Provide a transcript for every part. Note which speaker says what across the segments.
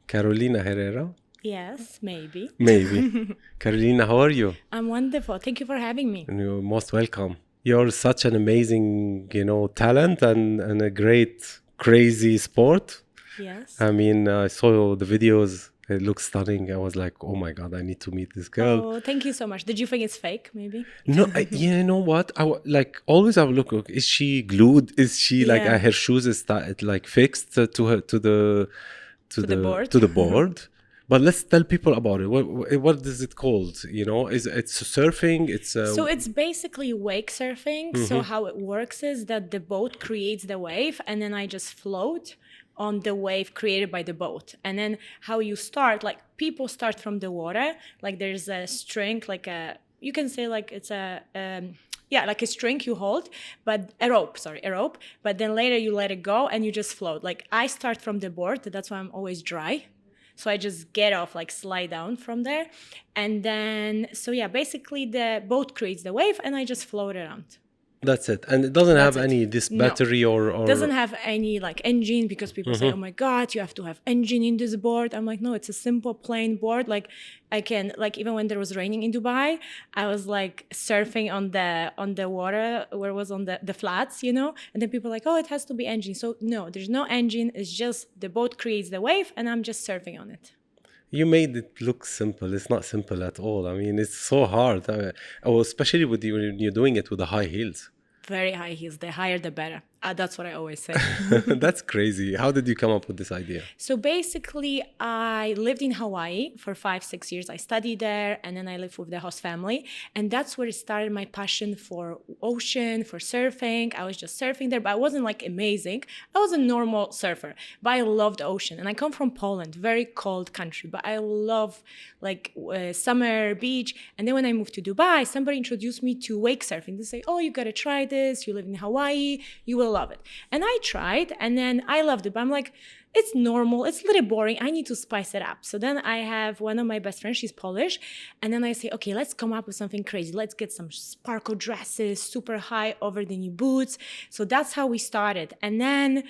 Speaker 1: Carolina Herrera?
Speaker 2: Yes, maybe.
Speaker 1: Maybe. Carolina, how are you?
Speaker 2: I'm wonderful. Thank you for having me.
Speaker 1: And you're most welcome. You're such an amazing, talent and a great, crazy sport.
Speaker 2: Yes.
Speaker 1: I mean, I saw the videos. It looks stunning. I was like, oh my God, I need to meet this girl.
Speaker 2: Oh, thank you so much. Did you think it's fake, maybe?
Speaker 1: No, you know what? Always I would look. Is she glued? Is she
Speaker 2: Yeah.
Speaker 1: her shoes is like fixed to her to the
Speaker 2: board.
Speaker 1: to the board? But let's tell people about it. What is it called? It's surfing.
Speaker 2: So it's basically wake surfing. So how it works is that the boat creates the wave and then I just float on the wave created by the boat. And then how you start, like people start from the water, like there's a string, you can say like it's like a string you hold, but a rope, but then later you let it go and you just float. Like I start from the board, that's why I'm always dry. So I just get off, like slide down from there. And then, basically the boat creates the wave and I just float around.
Speaker 1: That's it. And it doesn't have any this battery or
Speaker 2: doesn't have any like engine, because people say, oh my God, you have to have engine in this board. I'm like, no, it's a simple plain board. Like I can, like even when there was raining in Dubai, I was like surfing on the water where it was on the flats, and then people are like, oh, it has to be engine. So no, there's no engine. It's just the boat creates the wave and I'm just surfing on it.
Speaker 1: You made it look simple. It's not simple at all. I mean, it's so hard. Especially when you're doing it with the high heels.
Speaker 2: Very high heels. The higher, the better. That's what I always say.
Speaker 1: That's crazy. How did you come up with this idea?
Speaker 2: So basically, I lived in Hawaii for 5-6 years. I studied there, and then I lived with the host family. And that's where it started my passion for ocean, for surfing. I was just surfing there, but I wasn't like amazing. I was a normal surfer, but I loved ocean. And I come from Poland, very cold country, but I love summer beach. And then when I moved to Dubai, somebody introduced me to wake surfing. They say, oh, you got to try this. You live in Hawaii. You will love it. And I tried and then I loved it, but I'm like, it's normal, it's a little boring, I need to spice it up. So then I have one of my best friends, she's Polish, and then I say, okay, let's come up with something crazy. Let's get some sparkle dresses, super high over the knee boots. So that's how we started. And then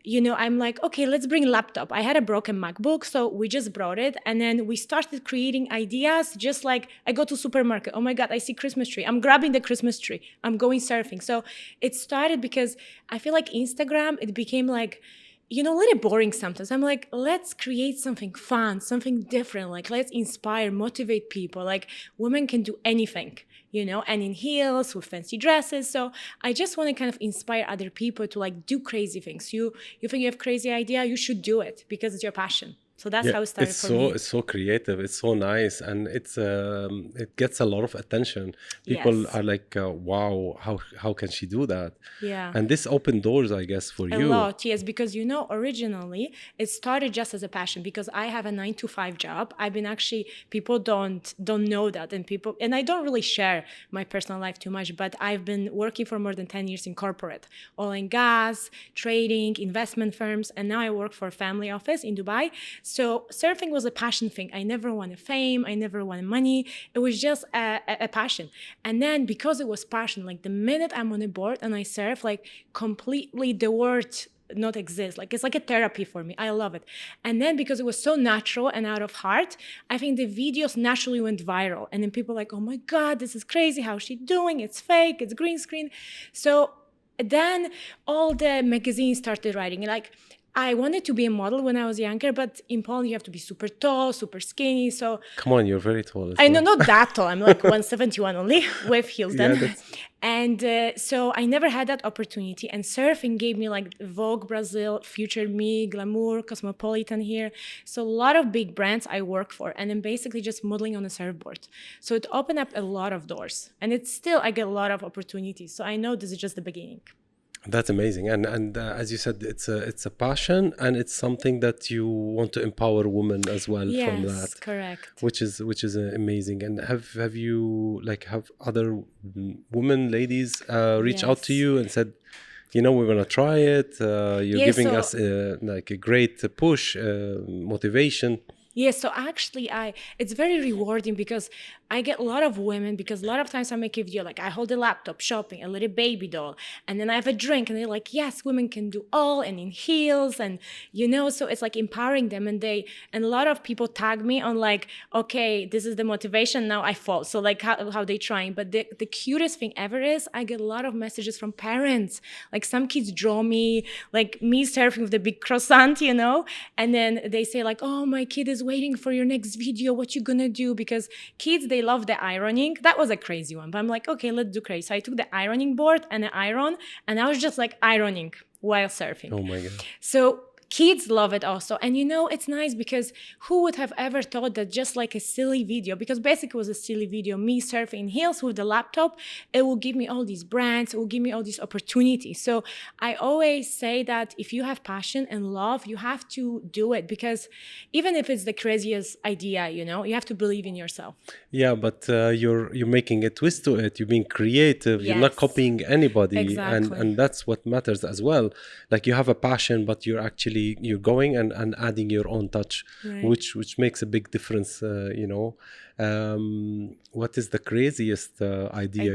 Speaker 2: I'm like, okay, let's bring laptop. I had a broken MacBook, so we just brought it. And then we started creating ideas, just like I go to supermarket. Oh my God, I see Christmas tree. I'm grabbing the Christmas tree. I'm going surfing. So it started because I feel like Instagram, it became like, a little boring sometimes. I'm like, let's create something fun, something different. Like, let's inspire, motivate people. Like, women can do anything, and in heels with fancy dresses. So I just want to kind of inspire other people to like do crazy things. You think you have crazy idea, you should do it because it's your passion. So that's how it started for me.
Speaker 1: It's so creative. It's so nice, and it gets a lot of attention. People are like, "Wow, how can she do that?"
Speaker 2: Yeah.
Speaker 1: And this opened doors, I guess, for you.
Speaker 2: A lot, yes, because originally it started just as a passion because I have a 9-to-5 job. I've been people don't know that, and I don't really share my personal life too much. But I've been working for more than 10 years in corporate, oil and gas, trading, investment firms, and now I work for a family office in Dubai. So surfing was a passion thing. I never wanted fame. I never wanted money. It was just a passion. And then because it was passion, like the minute I'm on a board and I surf, like completely the word not exist. Like it's like a therapy for me. I love it. And then because it was so natural and out of heart, I think the videos naturally went viral. And then people were like, oh my God, this is crazy. How's she doing? It's fake. It's green screen. So then all the magazines started writing like, I wanted to be a model when I was younger, but in Poland you have to be super tall, super skinny. So
Speaker 1: come on, you're very tall.
Speaker 2: I know, not that tall. I'm like 171 only with heels then.
Speaker 1: Yeah,
Speaker 2: and so I never had that opportunity. And surfing gave me like Vogue Brazil, Future Me, Glamour, Cosmopolitan here. So a lot of big brands I work for, and then basically just modeling on a surfboard. So it opened up a lot of doors, and it's still I get a lot of opportunities. So I know this is just the beginning.
Speaker 1: That's amazing, and as you said, it's a passion, and it's something that you want to empower women as well.
Speaker 2: Yes,
Speaker 1: from that.
Speaker 2: Correct.
Speaker 1: Which is amazing. And have you have other women, ladies, reach out to you and said, we're gonna try it. You're giving us like a great push, motivation.
Speaker 2: Yes, so actually it's very rewarding because I get a lot of women, because a lot of times I make a video like I hold a laptop shopping, a little baby doll, and then I have a drink, and they're like, yes, women can do all, and in heels, and so it's like empowering them, and a lot of people tag me on like, okay, this is the motivation, now I fall. So like how they trying. But the cutest thing ever is I get a lot of messages from parents. Like some kids draw me, like me surfing with the big croissant, and then they say like, oh, my kid is waiting for your next video, what you gonna do? Because kids, they love the ironing. That was a crazy one, but I'm like, okay, let's do crazy. So I took the ironing board and an iron, and I was just like ironing while surfing.
Speaker 1: Oh my God.
Speaker 2: So kids love it also. And it's nice because who would have ever thought that just like a silly video, because basically it was a silly video, me surfing in heels with the laptop, it will give me all these brands, it will give me all these opportunities. So I always say that if you have passion and love, you have to do it, because even if it's the craziest idea, you have to believe in yourself.
Speaker 1: Yeah, but you're making a twist to it. You're being creative.
Speaker 2: Yes.
Speaker 1: You're not copying anybody.
Speaker 2: Exactly.
Speaker 1: And that's what matters as well. Like you have a passion, but you're going and adding your own touch,
Speaker 2: Right.
Speaker 1: which makes a big difference. What is the craziest idea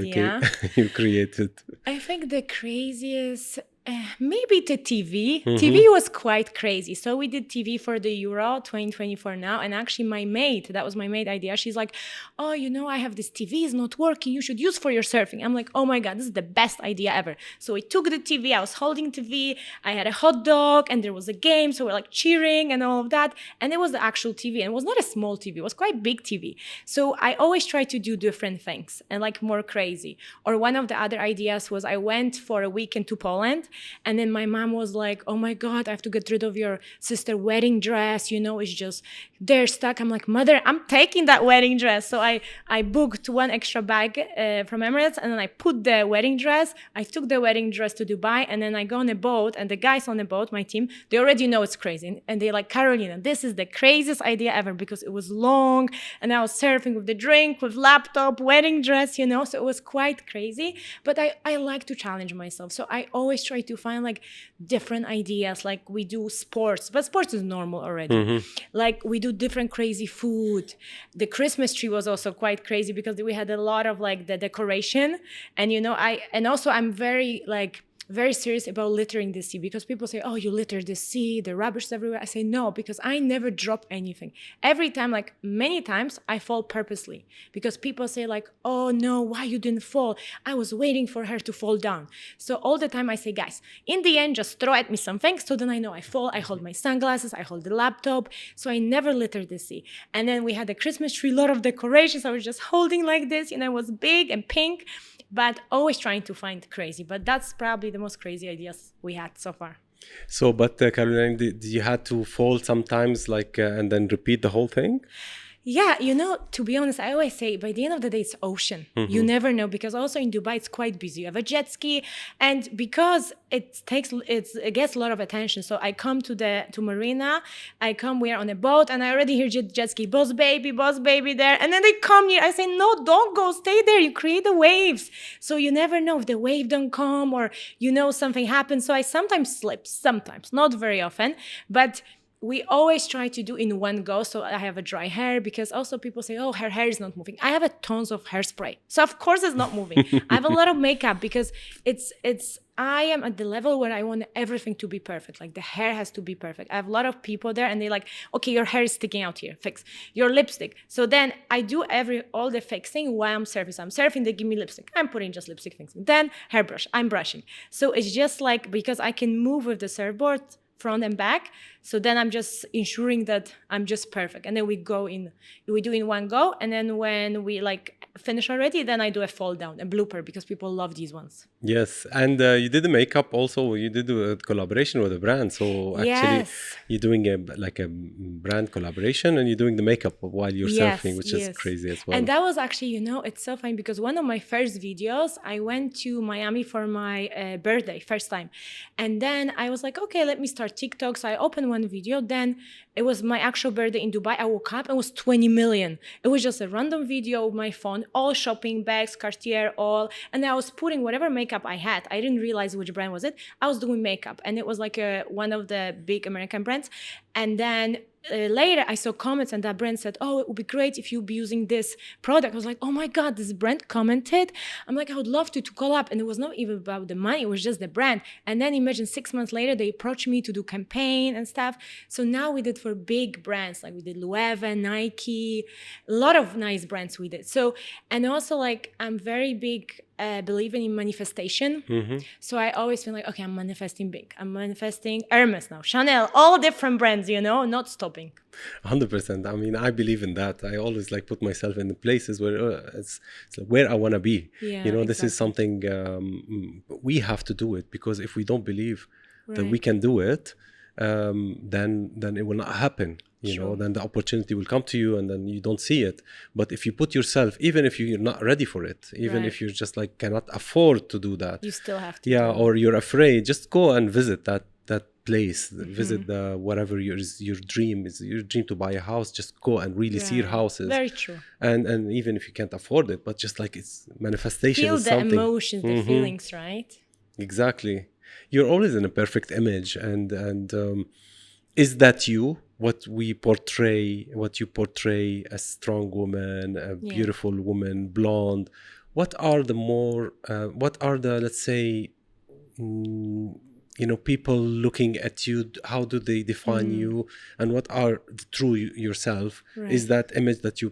Speaker 1: you created?
Speaker 2: I think the craziest, maybe the TV. TV was quite crazy. So we did TV for the Euro 2024 now. And actually that was my maid idea. She's like, oh, I have this TV, it's not working. You should use for your surfing. I'm like, oh my God, this is the best idea ever. So we took the TV, I was holding TV, I had a hot dog, and there was a game. So we're like cheering and all of that. And it was the actual TV. And it was not a small TV, it was quite big TV. So I always try to do different things and like more crazy. Or one of the other ideas was I went for a weekend to Poland. And then my mom was like, oh my God, I have to get rid of your sister's wedding dress. It's just, they're stuck. I'm like, mother, I'm taking that wedding dress. So I booked one extra bag from Emirates, and then I put the wedding dress. I took the wedding dress to Dubai, and then I go on a boat, and the guys on the boat, my team, they already know it's crazy. And they're like, Karolina, this is the craziest idea ever, because it was long, and I was surfing with the drink, with laptop, wedding dress, so it was quite crazy. But I like to challenge myself. So I always try to find like different ideas. Like we do sports, but sports is normal already. Like we do different crazy food. The Christmas tree was also quite crazy because we had a lot of like the decoration, and also I'm very serious about littering the sea, because people say, oh, you litter the sea, the rubbish is everywhere. I say no, because I never drop anything. Every time, like many times, I fall purposely, because people say like, oh no, why you didn't fall? I was waiting for her to fall down. So all the time I say, guys, in the end, just throw at me something, so then I know I fall. I hold my sunglasses, I hold the laptop, so I never litter the sea. And then we had a Christmas tree, a lot of decorations. I was just holding like this, it was big and pink, but always trying to find crazy. But that's probably the most crazy ideas we had so far.
Speaker 1: So, but Karolina, did you had to fall sometimes, like, and then repeat the whole thing?
Speaker 2: Yeah, to be honest, I always say by the end of the day, it's ocean. You never know, because also in Dubai, it's quite busy. You have a jet ski, and because it gets a lot of attention. So I come to Marina, we are on a boat, and I already hear jet ski, boss baby there. And then they come here. I say, no, don't go, stay there. You create the waves. So you never know if the wave don't come or, something happens. So I sometimes slip, sometimes, not very often, but we always try to do in one go. So I have a dry hair, because also people say, oh, her hair is not moving. I have a tons of hairspray, so of course it's not moving. I have a lot of makeup, because I am at the level where I want everything to be perfect. Like the hair has to be perfect. I have a lot of people there, and they're like, okay, your hair is sticking out here, fix your lipstick. So then I do all the fixing while I'm surfing. So I'm surfing, they give me lipstick, I'm putting just lipstick fixing, then hairbrush, I'm brushing. So it's just like, because I can move with the surfboard front and back, so then I'm just ensuring that I'm just perfect. And then we do in one go, and then when we like finish already, then I do a fall down, a blooper, because people love these ones.
Speaker 1: Yes, and you did the makeup also. You did a collaboration with a brand, so actually you're doing a brand collaboration, and you're doing the makeup while you're surfing, which is crazy as well.
Speaker 2: And that was actually, it's so funny, because one of my first videos, I went to Miami for my birthday, first time, and then I was like, okay, let me start TikTok. So I opened one video, then it was my actual birthday in Dubai. I woke up and it was 20 million. It was just a random video of my phone, all shopping bags, Cartier, all, and I was putting whatever makeup I had. I didn't realize which brand was it. I was doing makeup, and it was like one of the big American brands. And then later I saw comments and that brand said, oh, it would be great if you'd be using this product. I was like, oh my God, this brand commented. I'm like, I would love to collab. And it was not even about the money, it was just the brand. And then imagine 6 months later, they approached me to do campaign and stuff. So now we did for big brands, like we did Loewe, Nike, a lot of nice brands we did. So, and also like, I'm very big believing in manifestation. So I always feel like, okay, I'm manifesting big. I'm manifesting Hermes now, Chanel, all different brands, you know, not stopping.
Speaker 1: 100%. I mean, I believe in that. I always like put myself in the places where it's like where I want to be.
Speaker 2: Yeah,
Speaker 1: you know,
Speaker 2: exactly.
Speaker 1: This is something we have to do it, because if we don't believe that
Speaker 2: Right.
Speaker 1: we can do it, then it will not happen. You know,
Speaker 2: Sure.
Speaker 1: then the opportunity will come to you and then you don't see it. But if you put yourself, even if you're not ready for it, even
Speaker 2: Right.
Speaker 1: if you're just like cannot afford to do that,
Speaker 2: You still have to.
Speaker 1: yeah,
Speaker 2: do it.
Speaker 1: or you're afraid, just go and visit that place, visit the whatever your dream is, your dream to buy a house. Just go and really see your
Speaker 2: Right.
Speaker 1: houses.
Speaker 2: Very true.
Speaker 1: And even if you can't afford it, but just like it's manifestation
Speaker 2: Feel
Speaker 1: is
Speaker 2: the
Speaker 1: something.
Speaker 2: emotions, the feelings, right?
Speaker 1: Exactly. You're always in a perfect image, and is that you? What you portray, a strong woman, a beautiful woman, blonde. What are the, let's say, people looking at you? How do they define you? And what are the true yourself?
Speaker 2: Right.
Speaker 1: Is that image that you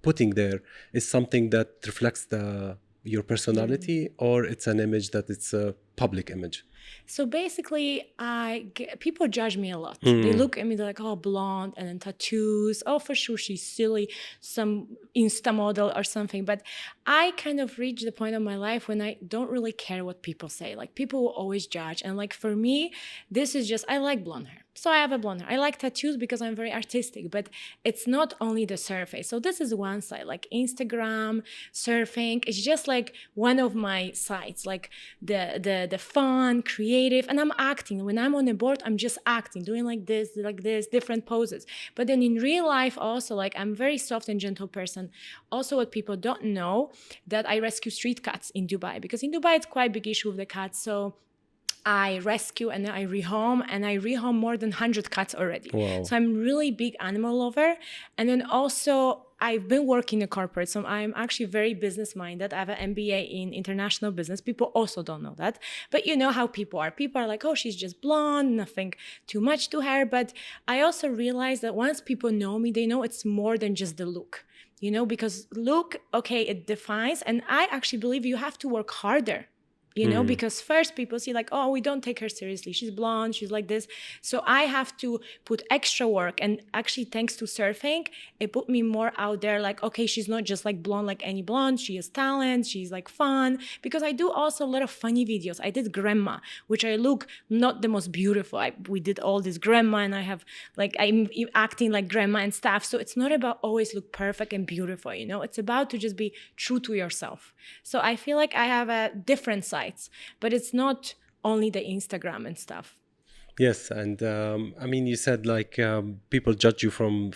Speaker 1: putting there is something that reflects your personality, or it's an image that it's a public image?
Speaker 2: So basically, people judge me a lot. They look at me, they're like, oh, blonde, and then tattoos. Oh, for sure, she's silly, some Insta model or something. But I kind of reached the point of my life when I don't really care what people say. Like, people will always judge. And like, for me, this is just, I like blonde hair. So I have a blonde hair. I like tattoos because I'm very artistic, but it's not only the surface. So this is one side, like Instagram, surfing. It's just like one of my sides, like the fun, creative, and I'm acting. When I'm on a board, I'm just acting, doing like this, different poses. But then in real life also, like I'm very soft and gentle person. Also, what people don't know, that I rescue street cats in Dubai, because in Dubai it's quite a big issue with the cats. So I rescue and then I rehome, and I rehome more than 100 cats already.
Speaker 1: Wow.
Speaker 2: So I'm really big animal lover. And then also I've been working in corporate, so I'm actually very business minded. I have an MBA in international business. People also don't know that, but you know how people are. People are like, oh, she's just blonde, nothing too much to her. But I also realized that once people know me, they know it's more than just the look. You know, because look, okay, it defines, and I actually believe you have to work harder. You know, because first people see like, oh, we don't take her seriously. She's blonde, she's like this. So I have to put extra work. And actually, thanks to surfing, it put me more out there. Like, okay, she's not just like blonde like any blonde. She has talent. She's like fun. Because I do also a lot of funny videos. I did grandma, which I look not the most beautiful. We did all this grandma, and I have like, I'm acting like grandma and stuff. So it's not about always look perfect and beautiful, you know. It's about to just be true to yourself. So I feel like I have a different side. But it's not only the Instagram and stuff.
Speaker 1: Yes, and I mean, you said like people judge you from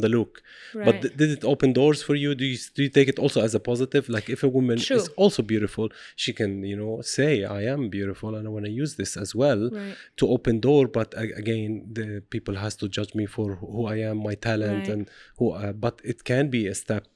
Speaker 1: the look,
Speaker 2: Right.
Speaker 1: but did it open doors for you? Do you take it also as a positive? Like, if a woman
Speaker 2: True.
Speaker 1: is also beautiful, she can, say, I am beautiful and I want to use this as well,
Speaker 2: Right.
Speaker 1: to open door. But again, the people has to judge me for who I am, my talent,
Speaker 2: Right.
Speaker 1: and who. But it can be a step.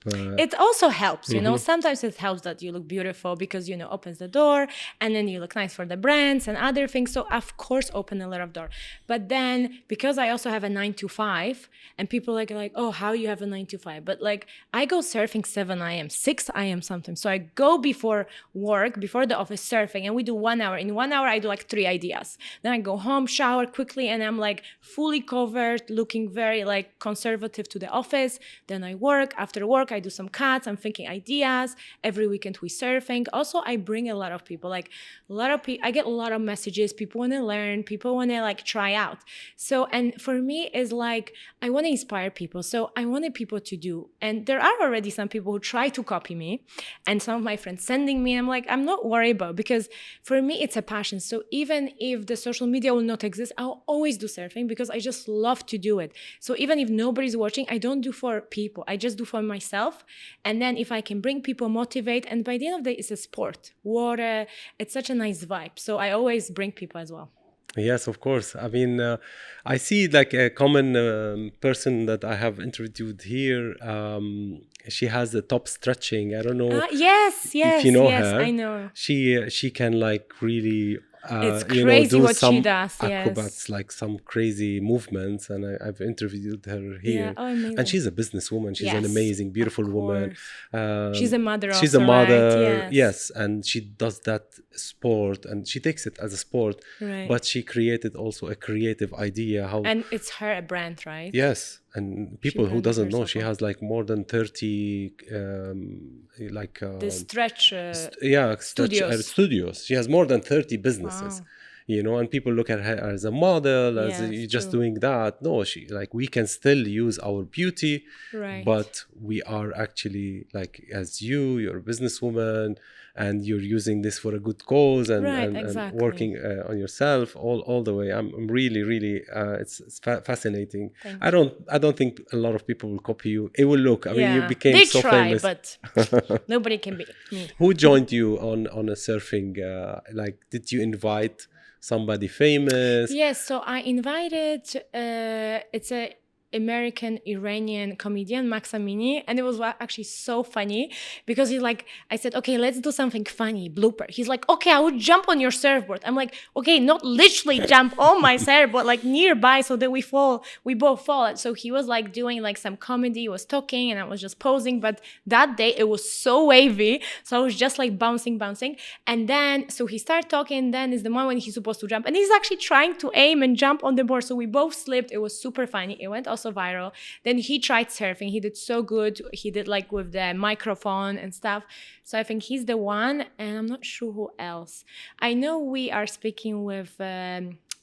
Speaker 2: It also helps, you know. Sometimes it helps that you look beautiful because, you know, opens the door, and then you look nice for the brands and other things. So of course, open a lot of door. But then because I also have a 9 to 5, and people like, oh, how you have a 9 to 5? But like, I go surfing 7 a.m., 6 a.m. sometimes. So I go before work, before the office surfing, and we do 1 hour. In 1 hour, I do like 3 ideas. Then I go home, shower quickly, and I'm like fully covered, looking very like conservative to the office. Then I work. After work, I do some cuts. I'm thinking ideas. Every weekend we surfing. Also, I bring a lot of people. Like I get a lot of messages. People want to learn. People want to like try out. So, and for me is like, I want to inspire people. So I wanted people to do. And there are already some people who try to copy me, and some of my friends sending me. I'm like, I'm not worried about, because for me, it's a passion. So even if the social media will not exist, I'll always do surfing because I just love to do it. So even if nobody's watching, I don't do for people. I just do for myself. And then if I can bring people, motivate, and by the end of the day, it's a sport. Water, it's such a nice vibe. So I always bring people as well.
Speaker 1: Yes, of course. I mean, I see like a common person that I have interviewed here. She has the top stretching. I don't know
Speaker 2: Yes,
Speaker 1: if you
Speaker 2: yes,
Speaker 1: know
Speaker 2: yes, I
Speaker 1: her.
Speaker 2: know.
Speaker 1: She can like really
Speaker 2: It's crazy
Speaker 1: do
Speaker 2: what she
Speaker 1: some
Speaker 2: does.
Speaker 1: acrobats,
Speaker 2: Yes.
Speaker 1: like some crazy movements, and I've interviewed her
Speaker 2: Yeah.
Speaker 1: here.
Speaker 2: Oh,
Speaker 1: And
Speaker 2: amazing.
Speaker 1: she's a businesswoman. She's an
Speaker 2: Yes,
Speaker 1: amazing,
Speaker 2: of
Speaker 1: beautiful woman.
Speaker 2: course. She's a mother
Speaker 1: She's a
Speaker 2: also, right?
Speaker 1: mother,
Speaker 2: Yes.
Speaker 1: yes, and she does that sport, and she takes it as a sport.
Speaker 2: Right.
Speaker 1: But she created also a creative idea how.
Speaker 2: And it's her brand, right?
Speaker 1: Yes, and
Speaker 2: She
Speaker 1: people who
Speaker 2: branded
Speaker 1: doesn't know,
Speaker 2: herself
Speaker 1: she
Speaker 2: on
Speaker 1: has like more than 30 like
Speaker 2: the stretch studios.
Speaker 1: studios. She has more than 30 businesses.
Speaker 2: Wow.
Speaker 1: And people look at her as a model, as
Speaker 2: Yes,
Speaker 1: you just
Speaker 2: true.
Speaker 1: doing that. No, she like we can still use our beauty,
Speaker 2: Right.
Speaker 1: but we are actually like as you're a businesswoman, and you're using this for a good cause, and
Speaker 2: Right,
Speaker 1: and
Speaker 2: exactly.
Speaker 1: working on yourself all the way. I'm really really it's fascinating.
Speaker 2: Thank
Speaker 1: I don't think a lot of people will copy you. It will look. I mean, you
Speaker 2: Yeah.
Speaker 1: became
Speaker 2: They
Speaker 1: so
Speaker 2: try,
Speaker 1: famous.
Speaker 2: but nobody can beat me.
Speaker 1: Who joined you on a surfing? Like, did you invite somebody famous?
Speaker 2: Yes, so I invited it's a American Iranian comedian Max Amini, and it was actually so funny because he's like, I said, okay, let's do something funny, blooper. He's like, okay, I would jump on your surfboard. I'm like, okay, not literally jump on my surfboard, like nearby so that we both fall. So he was like doing like some comedy, he was talking, and I was just posing. But that day it was so wavy, so I was just like bouncing, and then so he started talking. Then is the moment when he's supposed to jump, and he's actually trying to aim and jump on the board. So we both slipped. It was super funny. It went also viral. Then he tried surfing. He did so good. He did like with the microphone and stuff. So I think he's the one, and I'm not sure who else. I know we are speaking with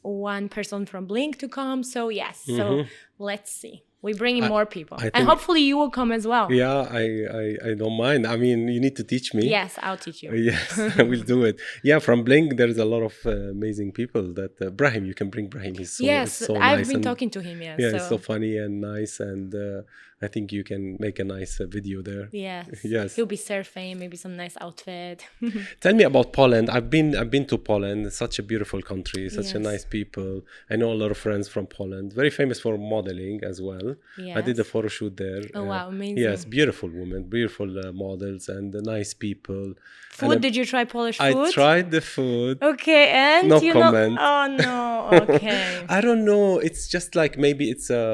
Speaker 2: one person from Blink to come. So yes. So let's see. We bring in more people,
Speaker 1: I
Speaker 2: and
Speaker 1: think,
Speaker 2: hopefully you will come as well.
Speaker 1: yeah, I don't mind. I mean, you need to teach me.
Speaker 2: Yes, I'll teach you.
Speaker 1: Yes, I will do it. Yeah, from Blink, there is a lot of amazing people. That Brahim, you can bring Brahim. He's
Speaker 2: Yes,
Speaker 1: so
Speaker 2: I've
Speaker 1: nice,
Speaker 2: been
Speaker 1: and
Speaker 2: talking to him. Yes,
Speaker 1: yeah,
Speaker 2: so
Speaker 1: he's so funny and nice, and I think you can make a nice video there.
Speaker 2: yes,
Speaker 1: Yes.
Speaker 2: he'll be surfing, maybe some nice outfit.
Speaker 1: Tell me about Poland. I've been to Poland. It's such a beautiful country, such a
Speaker 2: Yes.
Speaker 1: nice people. I know a lot of friends from Poland. Very famous for modeling as well. I did a
Speaker 2: Yes.
Speaker 1: photo shoot there.
Speaker 2: Oh wow, amazing.
Speaker 1: Yes, beautiful women, beautiful models, and nice people.
Speaker 2: Food?
Speaker 1: And
Speaker 2: Did you try Polish
Speaker 1: I
Speaker 2: food?
Speaker 1: tried the food.
Speaker 2: Okay, and
Speaker 1: No
Speaker 2: you
Speaker 1: comment.
Speaker 2: know. Oh no. Okay.
Speaker 1: I don't know. It's just like maybe it's a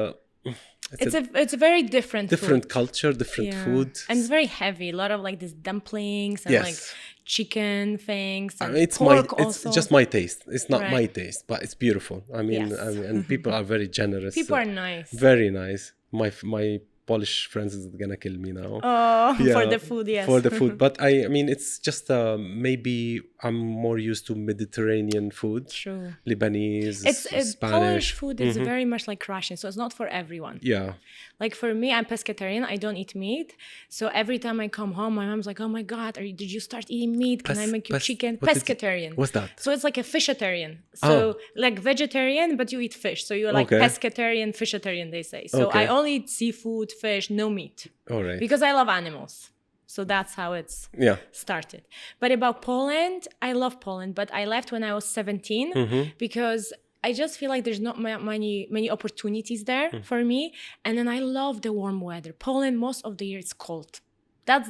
Speaker 2: It's a very different
Speaker 1: different
Speaker 2: food.
Speaker 1: culture, different
Speaker 2: Yeah.
Speaker 1: food.
Speaker 2: And it's very heavy. A lot of like these dumplings and like
Speaker 1: Yes.
Speaker 2: chicken things
Speaker 1: I
Speaker 2: and
Speaker 1: mean,
Speaker 2: pork
Speaker 1: it's
Speaker 2: also.
Speaker 1: just my taste. It's not my
Speaker 2: Right.
Speaker 1: taste, but it's beautiful. I mean,
Speaker 2: Yes.
Speaker 1: and people are very generous.
Speaker 2: People are nice.
Speaker 1: Very nice. My Polish friends is gonna kill me now.
Speaker 2: Oh, for
Speaker 1: Yeah,
Speaker 2: the food, yes.
Speaker 1: for the food. But I mean, it's just maybe I'm more used to Mediterranean food,
Speaker 2: True.
Speaker 1: Lebanese,
Speaker 2: It's
Speaker 1: Spanish.
Speaker 2: Polish food is very much like Russian, so it's not for everyone.
Speaker 1: Yeah.
Speaker 2: Like for me, I'm pescatarian. I don't eat meat. So every time I come home, my mom's like, "Oh my God, did you start eating meat? Can I make you chicken?" Pescatarian.
Speaker 1: What's that?
Speaker 2: So it's like a fishitarian. So like vegetarian, but you eat fish. So you're like
Speaker 1: Okay.
Speaker 2: pescatarian, fishitarian, they say. So
Speaker 1: Okay.
Speaker 2: I only eat seafood, fish, no meat.
Speaker 1: All right.
Speaker 2: Because I love animals. So that's how it's
Speaker 1: Yeah.
Speaker 2: started. But about Poland, I love Poland, but I left when I was 17 because I just feel like there's not many opportunities there for me. And then I love the warm weather. Poland, most of the year it's cold. That's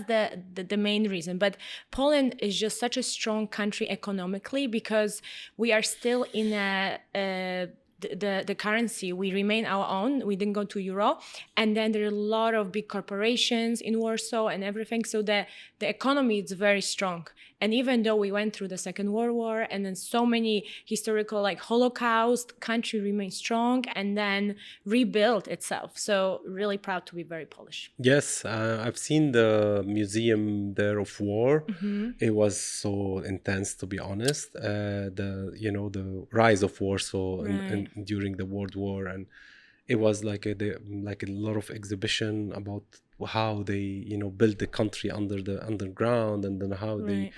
Speaker 2: the main reason. But Poland is just such a strong country economically because we are still in the currency. We remain our own. We didn't go to euro. And then there are a lot of big corporations in Warsaw and everything. So the economy is very strong. And even though we went through the Second World War and then so many historical like Holocaust, country remained strong and then rebuilt itself. So really proud to be very Polish.
Speaker 1: Yes, I've seen the museum there of war. It was so intense, to be honest. The rise of Warsaw during the World War, and it was like a lot of exhibition about how they built the country under the underground, and then how they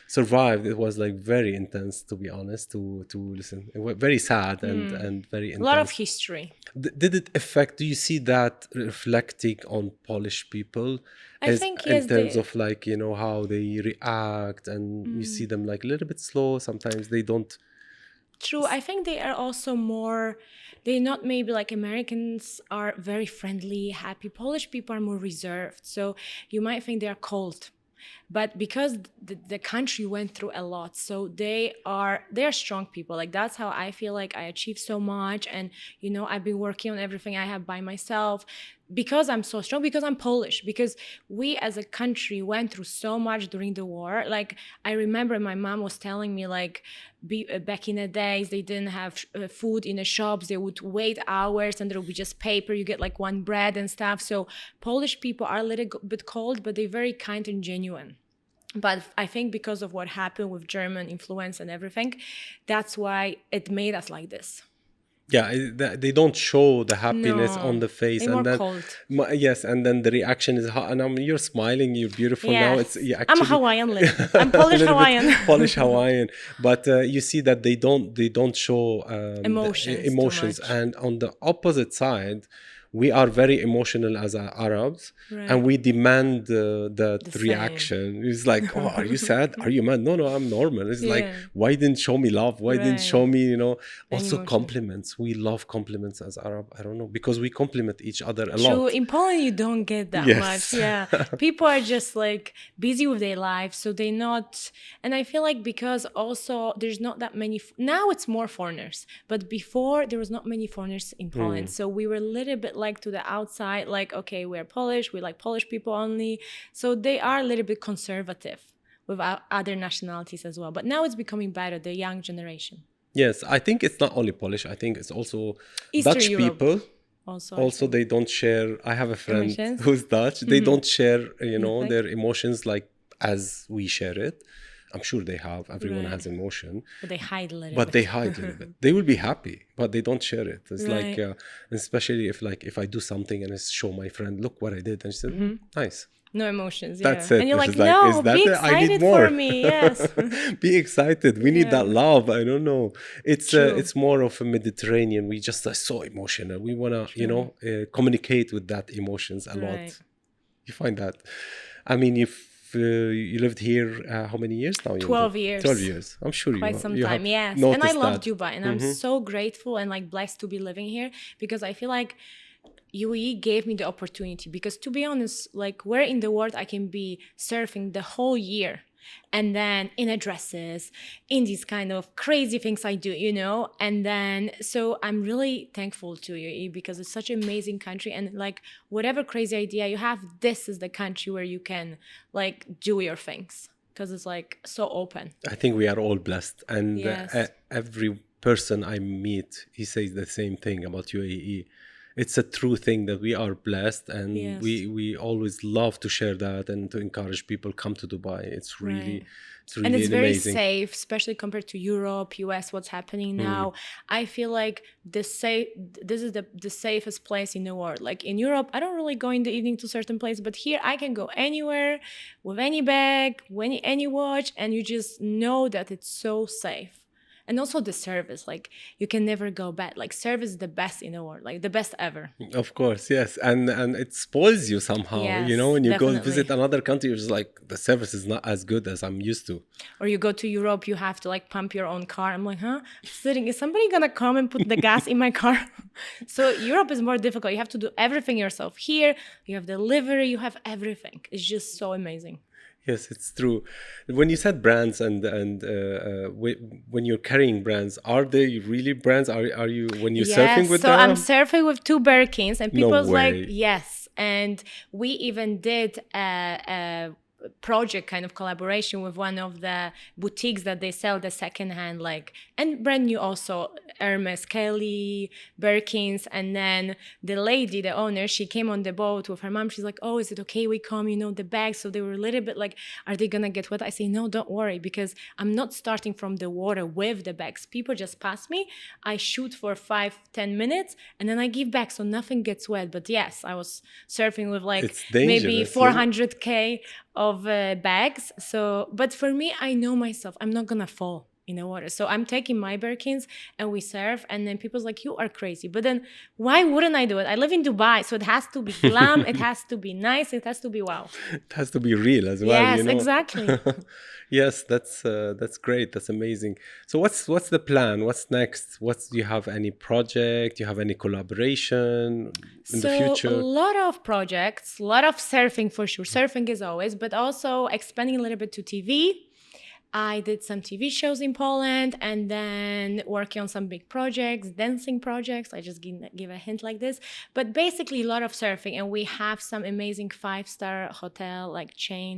Speaker 1: survived. It was like very intense, to be honest, to listen. It was very sad and very intense.
Speaker 2: A lot of history.
Speaker 1: Did it affect? Do you see that reflecting on Polish people?
Speaker 2: I think yes,
Speaker 1: in terms of like how they react, and you see them like a little bit slow. Sometimes they don't
Speaker 2: True. I think they are also more, they're not maybe like Americans are very friendly, happy. Polish people are more reserved. So you might think they are cold. But because the country went through a lot, so they're strong people. Like that's how I feel like I achieved so much. And, you know, I've been working on everything I have by myself because I'm so strong, because I'm Polish, because we as a country went through so much during the war. Like I remember my mom was telling me like back in the days, they didn't have food in the shops. They would wait hours and there would be just paper. You get like one bread and stuff. So Polish people are a little bit cold, but they're very kind and genuine. But I think because of what happened with German influence and everything, that's why it made us like this.
Speaker 1: Yeah, they don't show the happiness
Speaker 2: No,
Speaker 1: on the face,
Speaker 2: they're more
Speaker 1: and then
Speaker 2: cold.
Speaker 1: yes, and then the reaction is and you're smiling, you're beautiful now.
Speaker 2: Yes.
Speaker 1: It's yeah,
Speaker 2: I'm
Speaker 1: actually
Speaker 2: Hawaiian little bit. I'm Polish
Speaker 1: a little bit
Speaker 2: Hawaiian.
Speaker 1: Polish Hawaiian, but you see that they don't show
Speaker 2: Emotions too
Speaker 1: emotions,
Speaker 2: much.
Speaker 1: and on the opposite side, we are very emotional as Arabs,
Speaker 2: Right.
Speaker 1: and we demand that
Speaker 2: The same.
Speaker 1: reaction. It's like, oh, are you sad? Are you mad? No, I'm normal. It's like,
Speaker 2: Yeah.
Speaker 1: why didn't show me love? Why didn't
Speaker 2: Right.
Speaker 1: show me, you know?
Speaker 2: Any
Speaker 1: Also
Speaker 2: emotions.
Speaker 1: compliments. We love compliments as Arab. I don't know, because we compliment each other a
Speaker 2: True.
Speaker 1: lot.
Speaker 2: In Poland, you don't get that
Speaker 1: Yes.
Speaker 2: much. Yeah. People are just like busy with their lives. So they're not. And I feel like because also there's not that many. Now it's more foreigners. But before, there was not many foreigners in Poland. So we were a little bit like to the outside, like, okay, we're Polish. We like Polish people only. So they are a little bit conservative with other nationalities as well. But now it's becoming better, the young generation.
Speaker 1: Yes, I think it's not only Polish. I think it's also
Speaker 2: Eastern
Speaker 1: Dutch
Speaker 2: Europe
Speaker 1: people.
Speaker 2: also.
Speaker 1: Also, they don't share. I have a friend
Speaker 2: Emotions?
Speaker 1: who's Dutch. They don't share, you know,
Speaker 2: Nothing?
Speaker 1: their emotions like as we share it. I'm sure they have. Everyone
Speaker 2: Right.
Speaker 1: has emotion.
Speaker 2: But they hide a little
Speaker 1: But
Speaker 2: bit.
Speaker 1: they hide a little bit. They will be happy, but they don't share it. It's
Speaker 2: Right.
Speaker 1: like, especially if I do something and I show my friend, look what I did, and she said, nice.
Speaker 2: No emotions, yeah.
Speaker 1: That's it.
Speaker 2: And you're like,
Speaker 1: It's like,
Speaker 2: no,
Speaker 1: is that
Speaker 2: be
Speaker 1: it? I need
Speaker 2: excited
Speaker 1: more.
Speaker 2: for me, yes.
Speaker 1: Be excited. We need
Speaker 2: Yeah.
Speaker 1: that love. I don't know.
Speaker 2: True.
Speaker 1: It's more of a Mediterranean. We just are so emotional. We wanna, you know, communicate with that emotions a lot.
Speaker 2: Right.
Speaker 1: You find that. I mean, if you lived here, how many years now?
Speaker 2: 12 years.
Speaker 1: 12 years. I'm sure
Speaker 2: Quite
Speaker 1: you
Speaker 2: some
Speaker 1: you
Speaker 2: time,
Speaker 1: have
Speaker 2: yes. And I
Speaker 1: noticed
Speaker 2: love
Speaker 1: that.
Speaker 2: Dubai, and I'm so grateful and like blessed to be living here, because I feel like UAE gave me the opportunity, because to be honest, like where in the world I can be surfing the whole year and then in dresses, in these kind of crazy things I do, you know? And then, so I'm really thankful to UAE because it's such an amazing country, and like whatever crazy idea you have, this is the country where you can like do your things, because it's like so open.
Speaker 1: I think we are all blessed, and
Speaker 2: Yes.
Speaker 1: every person I meet, he says the same thing about UAE. It's a true thing that we are blessed, and
Speaker 2: Yes.
Speaker 1: we always love to share that and to encourage people come to Dubai. It's really,
Speaker 2: Right.
Speaker 1: it's really
Speaker 2: And it's very
Speaker 1: amazing.
Speaker 2: safe, especially compared to Europe, US, what's happening now. I feel like this is the safest place in the world. Like in Europe, I don't really go in the evening to certain places, but here I can go anywhere with any bag, any watch, and you just know that it's so safe. And also the service, like you can never go bad. Like service is the best in the world, like the best ever.
Speaker 1: Of course, yes, and it spoils you somehow. You know,
Speaker 2: Yes,
Speaker 1: when you go
Speaker 2: definitely.
Speaker 1: visit another country, it's like the service is not as good as I'm used to.
Speaker 2: Or you go to Europe, you have to like pump your own car. I'm like, huh? Sitting, is somebody gonna come and put the gas in my car? So Europe is more difficult. You have to do everything yourself. Here, you have delivery, you have everything. It's just so amazing.
Speaker 1: Yes, it's true. When you said brands and when you're carrying brands, are they really brands? Are you when you're surfing with
Speaker 2: so
Speaker 1: them?
Speaker 2: I'm surfing with 2 Birkins, and
Speaker 1: No
Speaker 2: people's like,
Speaker 1: way.
Speaker 2: yes. And we even did a project kind of collaboration with one of the boutiques that they sell the secondhand, like, and brand new also, Hermes, Kelly, Birkins. And then the lady, the owner, she came on the boat with her mom. She's like, oh, is it okay we come, you know, the bags? So they were a little bit like, are they gonna get wet? I say, no, don't worry, because I'm not starting from the water with the bags. People just pass me, I shoot for 5-10 minutes, and then I give back, so nothing gets wet. But yes, I was surfing with like
Speaker 1: It's
Speaker 2: maybe
Speaker 1: dangerous, yeah.
Speaker 2: 400K of bags. So, but for me, I know myself, I'm not gonna fall in the water. So I'm taking my Birkins and we surf, and then people's like, you are crazy. But then why wouldn't I do it? I live in Dubai, so it has to be glam, it has to be nice, it has to be wow.
Speaker 1: It has to be real as well,
Speaker 2: Yes,
Speaker 1: you know.
Speaker 2: exactly.
Speaker 1: Yes, that's great. That's amazing. So what's the plan? What's next? Do you have any project? Do you have any collaboration in the
Speaker 2: So a
Speaker 1: future?
Speaker 2: lot of projects, a lot of surfing for sure. Surfing is always, but also expanding a little bit to TV. I did some TV shows in Poland, and then working on some big projects, dancing projects. I just give a hint like this. But basically a lot of surfing, and we have some amazing 5-star hotel like chain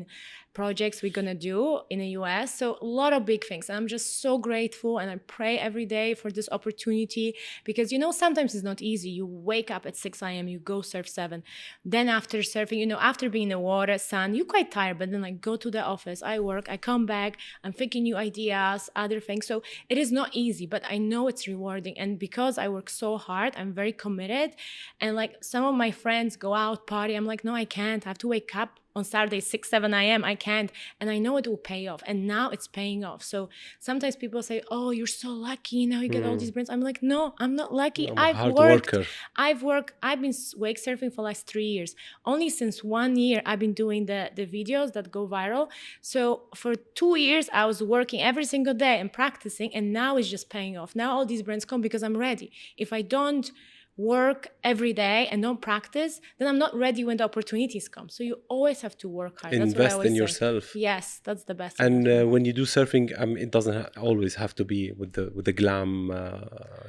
Speaker 2: projects we're gonna do in the US. So a lot of big things. And I'm just so grateful, and I pray every day for this opportunity, because you know, sometimes it's not easy. You wake up at 6 a.m., you go surf 7. Then after surfing, you know, after being in the water, sun, you're quite tired, but then I go to the office, I work, I come back, I'm thinking new ideas, other things. So it is not easy, but I know it's rewarding. And because I work so hard, I'm very committed. And like some of my friends go out, party. I'm like, no, I can't. I have to wake up on Saturday, 6, 7 a.m. I can't. And I know it will pay off. And now it's paying off. So sometimes people say, oh, you're so lucky. Now you get all these brands. I'm like, no, I'm not lucky.
Speaker 1: I'm a hard worker.
Speaker 2: I've been wake surfing for last 3 years. Only since 1 year, I've been doing the videos that go viral. So for 2 years, I was working every single day and practicing. And now it's just paying off. Now all these brands come because I'm ready. If I don't work every day and don't practice, then I'm not ready when the opportunities come. So you always have to work hard.
Speaker 1: Invest
Speaker 2: that's what I always
Speaker 1: in
Speaker 2: say.
Speaker 1: yourself.
Speaker 2: Yes, that's the best.
Speaker 1: And when you do surfing, it doesn't always have to be with the glam.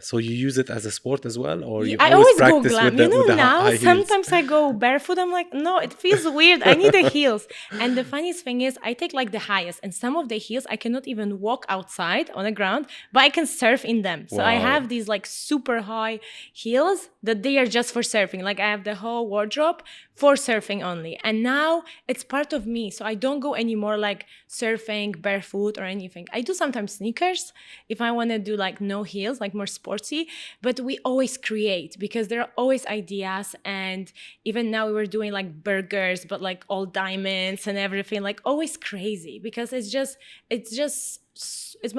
Speaker 1: So you use it as a sport as well, or you
Speaker 2: I
Speaker 1: always
Speaker 2: always go
Speaker 1: practice
Speaker 2: glam.
Speaker 1: with the,
Speaker 2: You know,
Speaker 1: with the
Speaker 2: now
Speaker 1: high heels?
Speaker 2: sometimes I go barefoot. I'm like, no, it feels weird. I need the heels. And the funniest thing is, I take like the highest, and some of the heels I cannot even walk outside on the ground, but I can surf in them. So I
Speaker 1: Wow.
Speaker 2: have these like super high heels that they are just for surfing. Like I have the whole wardrobe for surfing only. And now it's part of me. So I don't go anymore like surfing barefoot or anything. I do sometimes sneakers if I want to do like no heels, like more sportsy. But we always create because there are always ideas. And even now we were doing like burgers, but like all diamonds and everything, like always crazy, because it's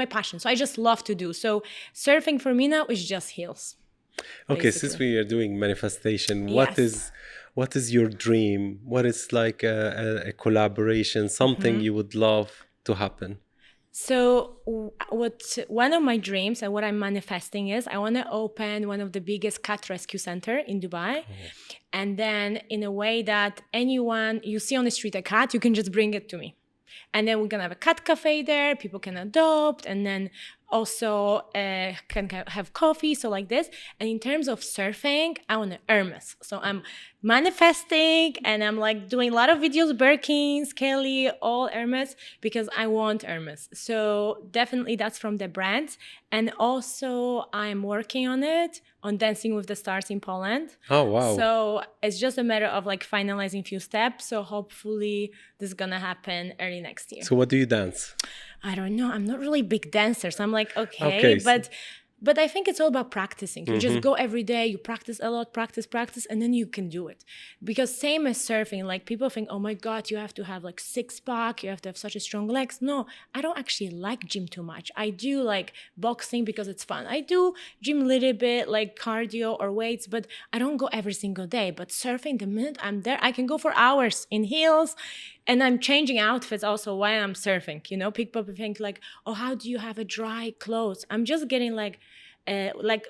Speaker 2: my passion. So I just love to do. So surfing for me now is just heels.
Speaker 1: Okay, since we are doing manifestation,
Speaker 2: Yes.
Speaker 1: what is your dream? What is like a collaboration, something you would love to happen?
Speaker 2: So one of my dreams and what I'm manifesting is I want to open one of the biggest cat rescue center in Dubai. And then in a way that anyone you see on the street a cat, you can just bring it to me. And then we're going to have a cat cafe there. People can adopt, and then also can have coffee. So like this. And in terms of surfing, I want to Hermes. So I'm manifesting, and I'm like doing a lot of videos, Birkins, Kelly, all Hermes, because I want Hermes. So definitely that's from the brand. And also I'm working on it, on Dancing with the Stars in Poland.
Speaker 1: Oh, wow.
Speaker 2: So it's just a matter of like finalizing a few steps. So hopefully this is gonna happen early next year.
Speaker 1: So what do you dance?
Speaker 2: I don't know. I'm not really a big dancer. So I'm like, okay.
Speaker 1: Okay,
Speaker 2: But I think it's all about practicing. You just go every day, you practice a lot, practice, and then you can do it. Because same as surfing, like people think, oh my God, you have to have like 6-pack, you have to have such a strong legs. No, I don't actually like gym too much. I do like boxing because it's fun. I do gym a little bit, like cardio or weights, but I don't go every single day. But surfing, the minute I'm there, I can go for hours in heels. And I'm changing outfits also while I'm surfing. You know, people think like, oh, how do you have a dry clothes? I'm just getting like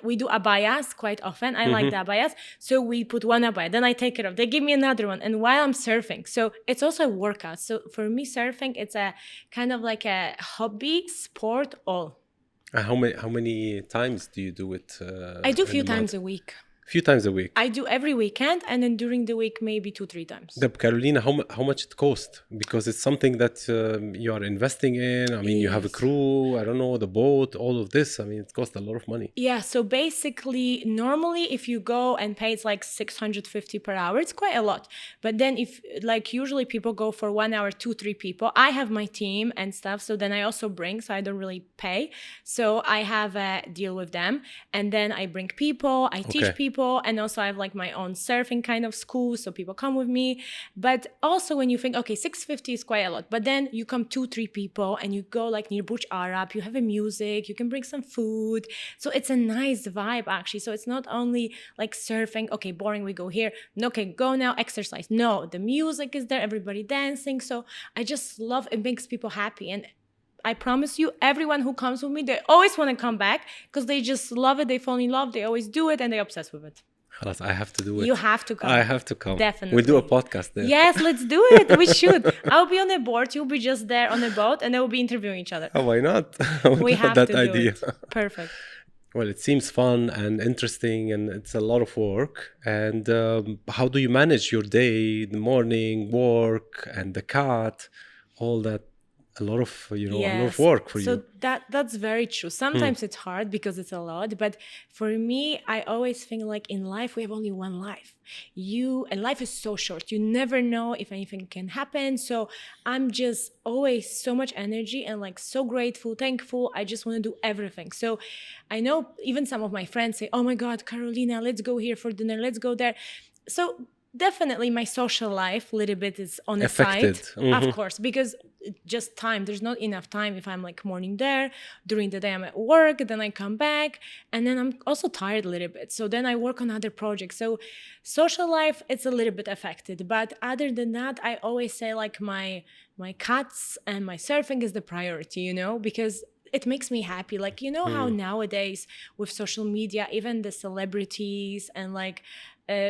Speaker 2: we do abayas quite often. I like the abayas. So we put one abaya, then I take it off. They give me another one. And while I'm surfing, so it's also a workout. So for me, surfing, it's a kind of like a hobby, sport, all.
Speaker 1: How many times do you do it?
Speaker 2: I do a few times a week.
Speaker 1: Few times a week.
Speaker 2: I do every weekend, and then during the week maybe 2-3 times.
Speaker 1: The Karolina, how much it cost? Because it's something that you are investing in. I mean, you have a crew, I don't know, the boat, all of this. I mean, it costs a lot of money.
Speaker 2: Yeah, so basically, normally if you go and pay, it's like 650 per hour. It's quite a lot. But then if, like, usually people go for 1 hour, 2-3 people. I have my team and stuff, so then I also bring, so I don't really pay. So I have a deal with them. And then I bring people, I teach people. people. And also I have like my own surfing kind of school, so people come with me. But also when you think, okay, 650 is quite a lot, but then you come 2-3 people and you go like near Burj Arab, you have a music, you can bring some food. So it's a nice vibe actually. So it's not only like surfing, okay, boring, we go here. Okay, go now, exercise. No, the music is there, everybody dancing. So I just love, it makes people happy. And I promise you, everyone who comes with me, they always want to come back because they just love it. They fall in love. They always do it and they're obsessed with it.
Speaker 1: خلاص, I have to do it.
Speaker 2: You have to come.
Speaker 1: I have to come.
Speaker 2: Definitely.
Speaker 1: We'll do a podcast there.
Speaker 2: Yes, let's do it. We should. I'll be on a board. You'll be just there on a boat and they'll be interviewing each other.
Speaker 1: Oh, why not?
Speaker 2: We have
Speaker 1: that
Speaker 2: to
Speaker 1: idea.
Speaker 2: do it. Perfect.
Speaker 1: Well, it seems fun and interesting, and it's a lot of work. And how do you manage your day, the morning, work, and the cat, all that? A lot of, a lot of work for you.
Speaker 2: So that's very true. Sometimes it's hard because it's a lot. But for me, I always think like in life, we have only one life. And life is so short. You never know if anything can happen. So I'm just always so much energy and like so grateful, thankful. I just want to do everything. So I know even some of my friends say, oh my God, Karolina, let's go here for dinner. Let's go there. So definitely my social life a little bit is on the
Speaker 1: affected.
Speaker 2: side, of course, because just time, there's not enough time. If I'm like morning there, during the day I'm at work, then I come back, and then I'm also tired a little bit, so then I work on other projects. So social life, it's a little bit affected, but other than that, I always say like my cats and my surfing is the priority, because it makes me happy. Like, how nowadays with social media, even the celebrities and like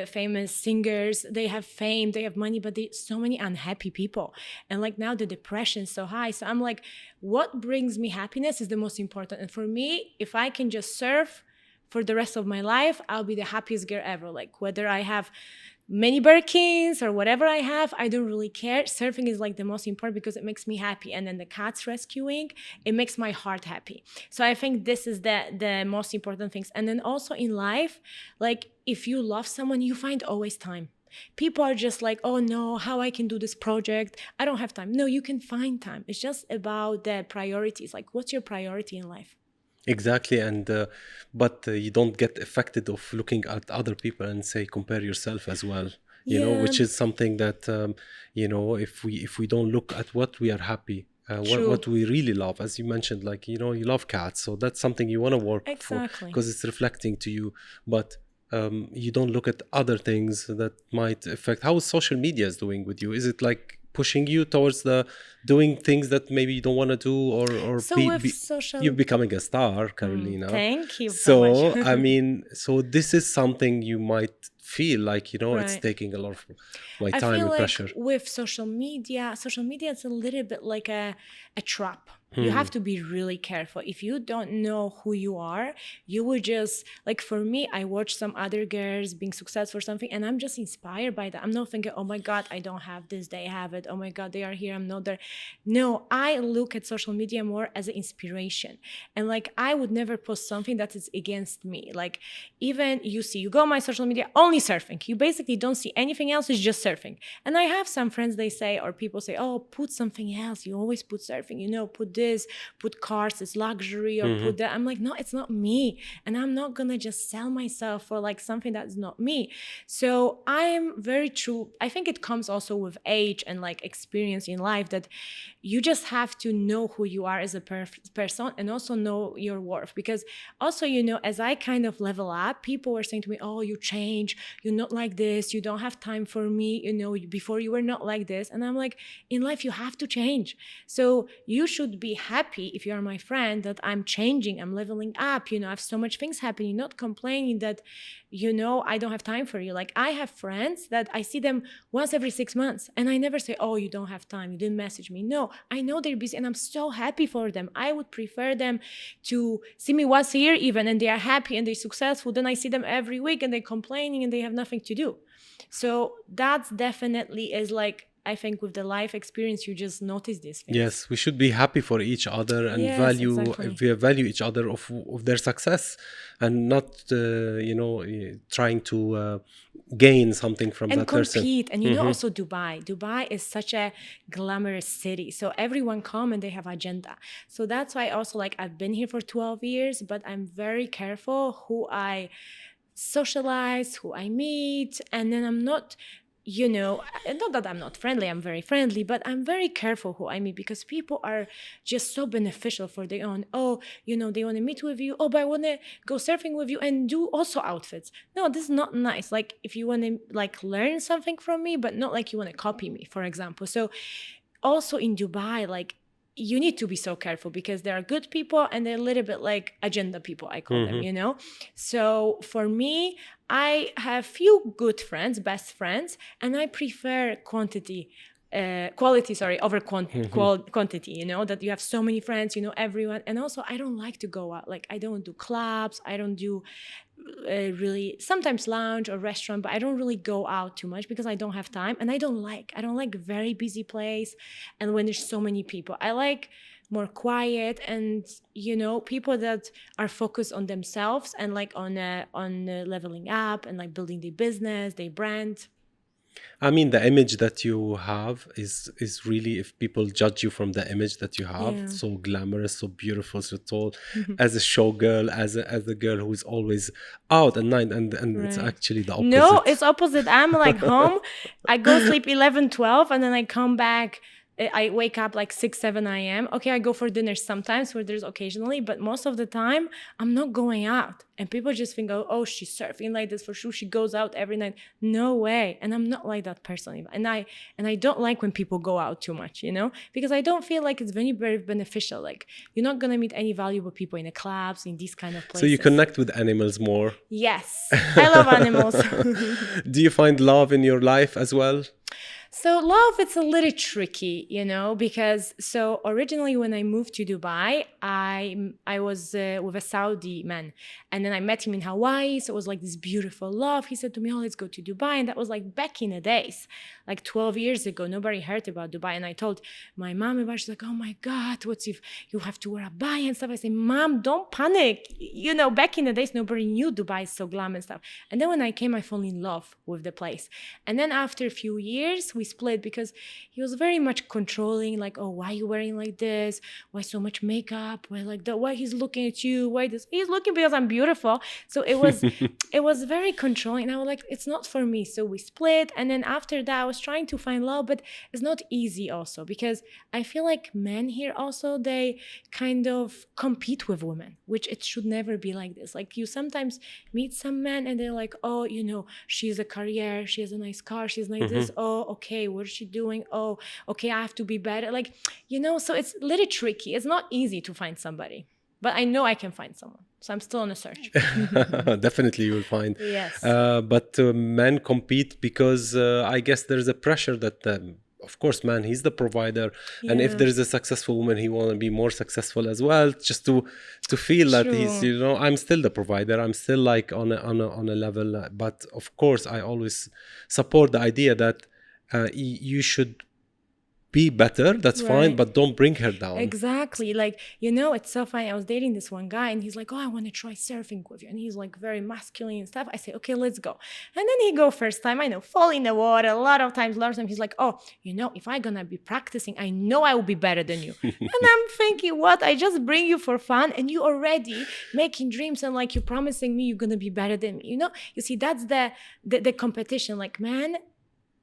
Speaker 2: famous singers, they have fame, they have money, but so many unhappy people. And like now the depression is so high. So I'm like, what brings me happiness is the most important. And for me, if I can just surf for the rest of my life, I'll be the happiest girl ever. Like whether I have many Birkins or whatever I have, I don't really care. Surfing is like the most important because it makes me happy. And then the cats rescuing, it makes my heart happy. So I think this is the most important things. And then also in life, like if you love someone, you find always time. People are just like, oh no, how I can do this project? I don't have time. No, you can find time. It's just about the priorities. Like what's your priority in life?
Speaker 1: Exactly, and but you don't get affected of looking at other people and say compare yourself as well, which is something that if we don't look at what we are happy, what we really love, as you mentioned, like you love cats, so that's something you want to work for because it's reflecting to you, but you don't look at other things that might affect. How is social media is doing with you? Is it like pushing you towards the doing things that maybe you don't want to do, or
Speaker 2: so
Speaker 1: you're becoming a star, Karolina?
Speaker 2: Thank you
Speaker 1: so much. I mean, so this is something you might feel like it's taking a lot of my time and pressure.
Speaker 2: With social media is a little bit like a trap. You have to be really careful. If you don't know who you are, you will just, like for me, I watch some other girls being successful or something, and I'm just inspired by that. I'm not thinking, oh my God, I don't have this, they have it. Oh my God, they are here, I'm not there. No, I look at social media more as an inspiration. And like, I would never post something that is against me. Like even you go on my social media, only surfing. You basically don't see anything else, it's just surfing. And I have some friends, they say, or people say, oh, put something else. You always put surfing, put this, put cars, it's luxury, or put that. I'm like, no, it's not me. And I'm not gonna just sell myself for like something that's not me. So I'm very true. I think it comes also with age and like experience in life that you just have to know who you are as a person and also know your worth. Because also, as I kind of level up, people were saying to me, oh, you change, you're not like this, you don't have time for me, before you were not like this. And I'm like, in life you have to change. So you should be happy if you are my friend that I'm changing, I'm leveling up, I have so much things happening, not complaining that I don't have time for you. Like I have friends that I see them once every 6 months and I never say, oh, you don't have time, you didn't message me. No, I know they're busy and I'm so happy for them. I would prefer them to see me once a year even, and they are happy and they're successful, then I see them every week and they're complaining and they have nothing to do. So that's definitely is like, I think with the life experience, you just notice these things.
Speaker 1: Yes, we should be happy for each other and value each other of their success, and not trying to gain something from that person.
Speaker 2: And compete. And also Dubai is such a glamorous city. So everyone come and they have agenda. So that's why also like I've been here for 12 years, but I'm very careful who I socialize, who I meet, and then I'm not, not that I'm not friendly, I'm very friendly, but I'm very careful who I meet, because people are just so beneficial for their own. They want to meet with you. But I want to go surfing with you and do also outfits. No, this is not nice. Like, if you want to like learn something from me, but not like you want to copy me, for example. So also in Dubai, like, you need to be so careful, because there are good people and they're a little bit like agenda people, I call them, So for me, I have few good friends, best friends, and I prefer quality, over quantity, that you have so many friends, everyone. And also, I don't like to go out. Like, I don't do clubs. I don't do really, sometimes lounge or restaurant, but I don't really go out too much because I don't have time. And I don't like a very busy place. And when there's so many people, I like more quiet and, people that are focused on themselves and like on leveling up and like building their business, their brand.
Speaker 1: I mean, the image that you have is really, if people judge you from the image that you have, so glamorous, so beautiful, so tall, as a showgirl, as a girl who is always out at night, and right. It's actually the opposite.
Speaker 2: No, it's opposite. I'm like home, I go sleep 11, 12, and then I come back. I wake up like 6, 7 a.m. Okay, I go for dinner sometimes, where there's occasionally, but most of the time I'm not going out. And people just think, oh, she's surfing like this for sure. She goes out every night. No way. And I'm not like that person. And I don't like when people go out too much, because I don't feel like it's very, very beneficial. Like, you're not going to meet any valuable people in the clubs, in these kind of places.
Speaker 1: So you connect with animals more?
Speaker 2: Yes. I love animals.
Speaker 1: Do you find love in your life as well?
Speaker 2: So love, it's a little tricky, because so originally when I moved to Dubai, I was with a Saudi man, and then I met him in Hawaii. So it was like this beautiful love. He said to me, let's go to Dubai. And that was like back in the days, like 12 years ago. Nobody heard about Dubai. And I told my mom about it. She's like, oh my God, what's if you have to wear a abaya and stuff? I say, Mom, don't panic. Back in the days, nobody knew Dubai is so glam and stuff. And then when I came, I fell in love with the place. And then after a few years, we split, because he was very much controlling, like, oh, why are you wearing like this? Why so much makeup? Why like that? Why he's looking at you? Why this? He's looking because I'm beautiful. So it was very controlling. And I was like, it's not for me. So we split. And then after that, I was trying to find love, but it's not easy also, because I feel like men here also, they kind of compete with women, which it should never be like this. Like, you sometimes meet some men and they're like, oh, she's a career, she has a nice car, she's like this. Oh, okay, what is she doing? Oh, okay, I have to be better. Like, so it's a little tricky. It's not easy to find somebody, but I know I can find someone. So I'm still on a search.
Speaker 1: Definitely you will find.
Speaker 2: Yes.
Speaker 1: But men compete because I guess there's a pressure that, of course, man, he's the provider. Yeah. And if there's a successful woman, he want to be more successful as well, just to feel that he's, I'm still the provider. I'm still like on a level. But of course, I always support the idea that you should be better, that's right. Fine, but don't bring her down.
Speaker 2: Exactly. Like, it's so funny. I was dating this one guy and he's like, oh, I want to try surfing with you. And he's like very masculine and stuff. I say, okay, let's go. And then he go first time, I know, fall in the water a lot of times. He's like, oh, if I'm going to be practicing, I know I will be better than you. And I'm thinking, what? I just bring you for fun and you already making dreams and like you're promising me you're going to be better than me. You see, that's the competition. Like, man,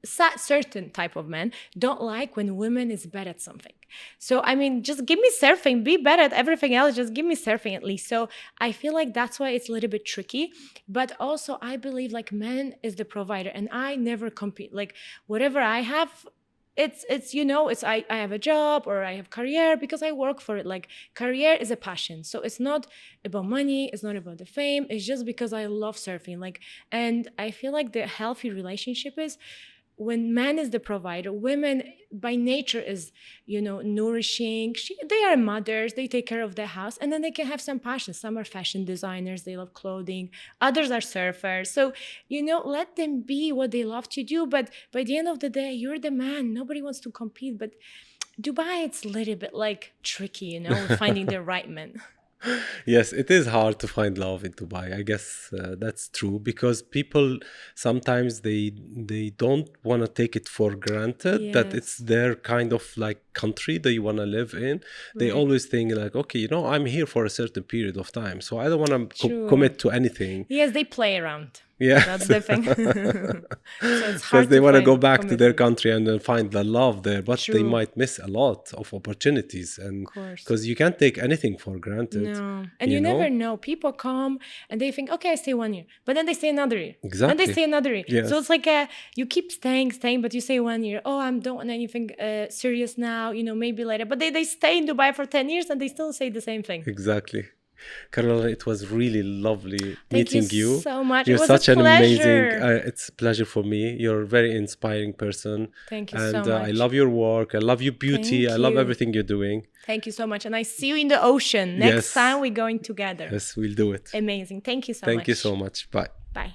Speaker 2: certain type of men don't like when women is bad at something. So I mean, just give me surfing, be better at everything else, just give me surfing at least. So I feel like that's why it's a little bit tricky. But also I believe like men is the provider and I never compete. Like whatever I have, it's I have a job or I have career because I work for it. Like career is a passion. So it's not about money, it's not about the fame, it's just because I love surfing. Like, and I feel like the healthy relationship is when man is the provider, women by nature is, nourishing. They are mothers, they take care of their house, and then they can have some passion. Some are fashion designers, they love clothing. Others are surfers. So, let them be what they love to do. But by the end of the day, you're the man. Nobody wants to compete. But Dubai, it's a little bit like tricky, finding the right man.
Speaker 1: Yes, it is hard to find love in Dubai. I guess that's true because people sometimes they don't want to take it for granted that it's their kind of like country that you want to live in, they
Speaker 2: Right.
Speaker 1: always think like, okay, you know, I'm here for a certain period of time, so I don't want to
Speaker 2: True.
Speaker 1: commit to anything.
Speaker 2: Yes, they play around.
Speaker 1: Yeah.
Speaker 2: That's the thing. So it's
Speaker 1: Because
Speaker 2: hard
Speaker 1: they
Speaker 2: to
Speaker 1: want to
Speaker 2: find
Speaker 1: go back to their
Speaker 2: commitment.
Speaker 1: country and then find the love there, but they
Speaker 2: True.
Speaker 1: might miss a lot of opportunities, and
Speaker 2: Of course.
Speaker 1: because you can't take anything for granted.
Speaker 2: No. And you
Speaker 1: know?
Speaker 2: never know. People come and they think, okay, I stay 1 year. But then they stay another year. Then
Speaker 1: Exactly.
Speaker 2: they stay another year.
Speaker 1: Yes.
Speaker 2: So it's like you keep staying, but you say 1 year. Oh, I don't want anything serious now, you know, maybe later. But they stay in Dubai for 10 years and they still say the same thing.
Speaker 1: Exactly. Carolina, it was really lovely
Speaker 2: Thank
Speaker 1: meeting
Speaker 2: you so much.
Speaker 1: You're
Speaker 2: It was
Speaker 1: such
Speaker 2: a
Speaker 1: an amazing,
Speaker 2: pleasure.
Speaker 1: it's a pleasure for me. You're a very inspiring person.
Speaker 2: Thank you
Speaker 1: And
Speaker 2: so much.
Speaker 1: I love your work. I love your beauty.
Speaker 2: Thank
Speaker 1: I love
Speaker 2: you.
Speaker 1: everything you're doing.
Speaker 2: Thank you so much. And I see you in the ocean. Next
Speaker 1: Yes.
Speaker 2: time we're going together.
Speaker 1: Yes, we'll do it.
Speaker 2: Amazing. Thank you so much.
Speaker 1: Thank you so much. Bye.
Speaker 2: Bye.